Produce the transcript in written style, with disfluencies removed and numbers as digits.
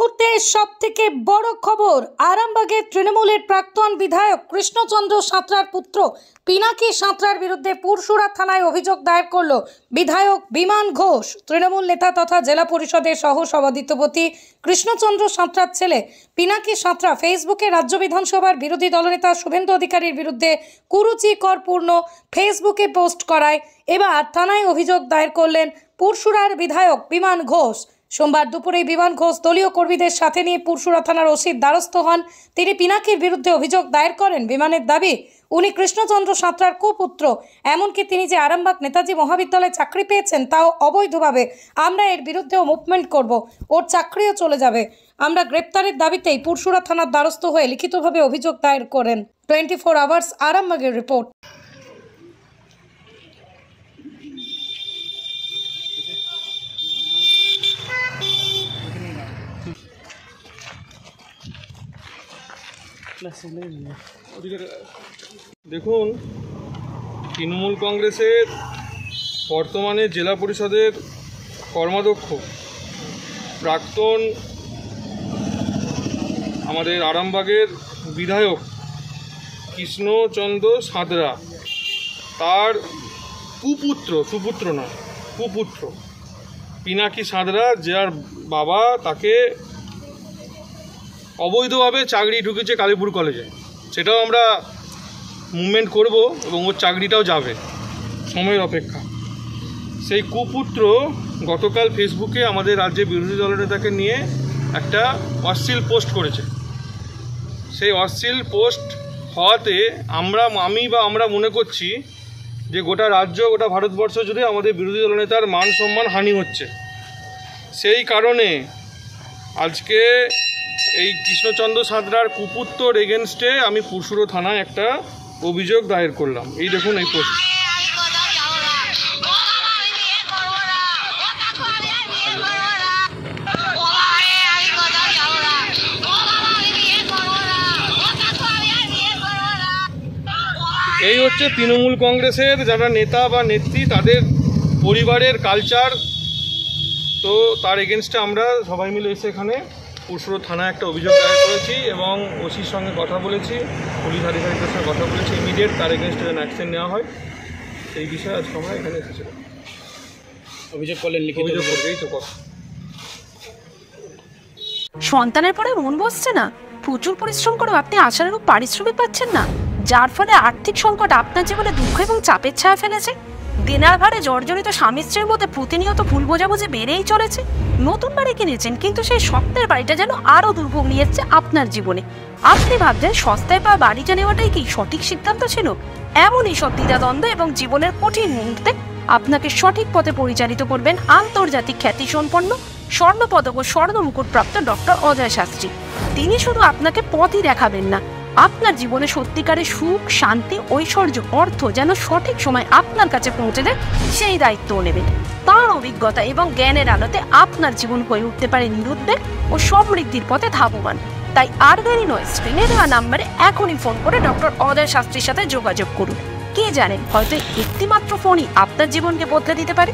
মুহূর্তে সবথেকে বড় খবর, আরামবাগের তৃণমূলের প্রাক্তন বিধায়ক কৃষ্ণচন্দ্র সাঁতরার পুত্র পিনাকি সাঁতরার বিরুদ্ধে পুরসুরা থানায় অভিযোগ দায়ের করল বিধায়ক বিমান ঘোষ। তৃণমূল নেতা তথা জেলা পরিষদের সহ সভাধিপতি কৃষ্ণচন্দ্র সাঁতরার ছেলে পিনাকি সাঁতরা ফেসবুকে রাজ্য বিধানসভার বিরোধী দলনেতা শুভেন্দু অধিকারীর বিরুদ্ধে কুরুচিকরপূর্ণ ফেসবুকে পোস্ট করায় এবার থানায় অভিযোগ দায়ের করলেন পুরসুরার বিধায়ক বিমান ঘোষ। সোমবার দুপুরে বিমান ঘোষ দলীয় কর্মীদের সাথে নিয়ে পুরসুরা থানার ওসির দ্বারস্থ হন। তিনি পিনাকির বিরুদ্ধে অভিযোগ দায়ের করেন। বিমানের দাবি, উনি কৃষ্ণচন্দ্র সাঁতরার কুপুত্র, এমনকি তিনি যে আরামবাগ নেতাজি মহাবিদ্যালয়ে চাকরি পেয়েছেন তাও অবৈধভাবে। আমরা এর বিরুদ্ধেও মুভমেন্ট করব, ওর চাকরিও চলে যাবে। আমরা গ্রেপ্তারের দাবিতেই পুরসুরা থানার দ্বারস্থ হয়ে লিখিতভাবে অভিযোগ দায়ের করেন। 24 আওয়ার্স আরামবাগের রিপোর্ট। দেখুন, তৃণমূল কংগ্রেসের বর্তমানে জেলা পরিষদের কর্মাধ্যক্ষ প্রাক্তন আমাদের আরামবাগের বিধায়ক কৃষ্ণচন্দ্র সাঁতরা, তার কুপুত্র পিনাকি সাঁতরা, যার বাবা তাকে অবৈধভাবে চাকরি ঢুকেছে কালীপুর কলেজে, সেটাও আমরা মুভমেন্ট করব এবং ওর চাকরিটাও যাবে, সময়ের অপেক্ষা। সেই কুপুত্র গতকাল ফেসবুকে আমাদের রাজ্যের বিরোধী দলনেতাকে নিয়ে একটা অশ্লীল পোস্ট করেছে। সেই অশ্লীল পোস্ট হওয়াতে আমরা মনে করছি যে গোটা রাজ্য, গোটা ভারতবর্ষ জুড়ে আমাদের বিরোধী দলনেতার মান সম্মান হানি হচ্ছে। সেই কারণে আজকে এই কৃষ্ণচন্দ্র সাঁতরার কুপুত্রর এগেনস্টে আমি পুরসুরা থানায় একটা অভিযোগ দায়ের করলাম। এই দেখুন এই পোস্ট। এই হচ্ছে তৃণমূল কংগ্রেসের যারা নেতা বা নেত্রী, তাদের পরিবারের কালচার। তো তার এগেনস্টে আমরা সবাই মিলে এসে এখানে পুরসুরা থানায় একটা অভিযোগ দায়ের করেছি এবং ওসির সঙ্গে কথা বলেছি, পুলিশ আধিকারিকদের সঙ্গে কথা বলেছি, ইমিডিয়েট তার এগেনস্টে যেন অ্যাকশন নেওয়া হয় সেই বিষয়ে আজকে আমরা এখানে এসেছিলাম। অভিযোগ করলেন, লিখিত অভিযোগ করবেই তো কথা। সন্তানের পরে মন বসছে না, প্রচুর পরিশ্রম করেও আপনি আশানুরূপ পারিশ্রমিক পাচ্ছেন না, যার ফলে আর্থিক সংকট আপনার জীবনে দুঃখ এবং চাপের ছায়া ফেলেছে। দেনার ভারে জর্জরিত স্বামী স্ত্রীর মধ্যে প্রতিনিয়ত ভুল বোঝাবুঝি বেড়েই চলেছে। নতুন বাড়ি কিনেছেন, কিন্তু সেই স্বপ্নের বাড়িটা যেন আরও দুর্ভোগ নিয়ে এসছে আপনার জীবনে। আপনি ভাবছেন সস্তায় পাওয়া বাড়িটা নেওয়াটাই কি সঠিক সিদ্ধান্ত ছিল? এমনই সব দ্বিধাদ্বন্দ্ব এবং জীবনের কঠিন মুহূর্তে আপনাকে সঠিক পথে পরিচালিত করবেন আন্তর্জাতিক খ্যাতিসম্পন্ন স্বর্ণপদক ও স্বর্ণ মুকুটপ্রাপ্ত ডক্টর অজয় শাস্ত্রী। তিনি শুধু আপনাকে পথই দেখাবেন না, আপনার জীবনে সত্যিকারের সুখ, শান্তি, ঐশ্বর্য, অর্থ যেন সঠিক সময় আপনার কাছে পৌঁছে দেয় সেই দায়িত্বও নেবেন। তাঁর অভিজ্ঞতা এবং জ্ঞানের আলোতে আপনার জীবন হয়ে উঠতে পারে নিরুদ্বেগ ও সমৃদ্ধির পথে ধাবমান। তাই আর দেরি নয়, স্ক্রিনে দেওয়া নাম্বারে এখনই ফোন করে ডক্টর অজয় শাস্ত্রীর সাথে যোগাযোগ করুন। কে জানেন, হয়তো একটিমাত্র ফোনই আপনার জীবনকে বদলে দিতে পারে।